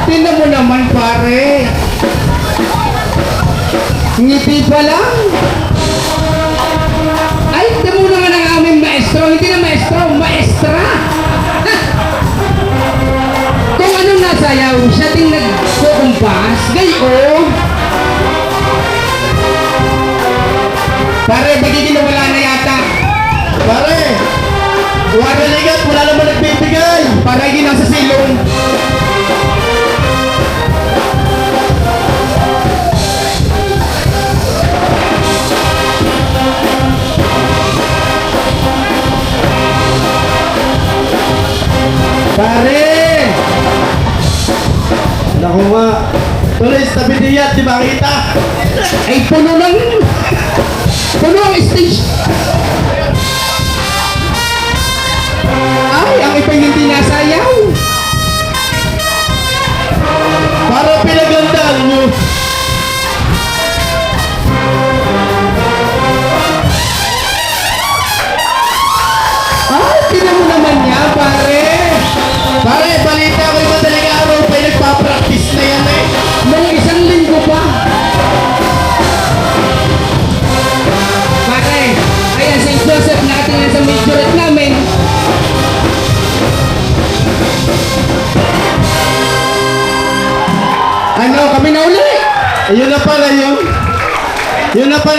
Tingnan mo naman, pare. Ngiti pa lang. Ay, tingnan mo naman ang aming maestro. Hindi na maestro, maestra. Ha? Kung anong nasayaw, siya din nagkukumpas. Gayon. Pare, magiging nawala na yata. Pare, wala ligat, wala naman nagbibigay. Para hindi nasa silong. Pare! Naku nga. Tuloy, tabi niya, di makita. Ay, puno ng... Puno ang stage. Ay, ang ipa'y hindi nasayaw. Para pinagandaan mo. Ay, tingnan mo naman niya, pare. Pare, balita ko yung madaling araw pa nagpa-practice na yan eh. Nung isang linggo pa. Pare, ayan, St. Joseph nakatingin sa majorette namin. Ano, kami na uli. Ayun na pala yun. Yun na pala.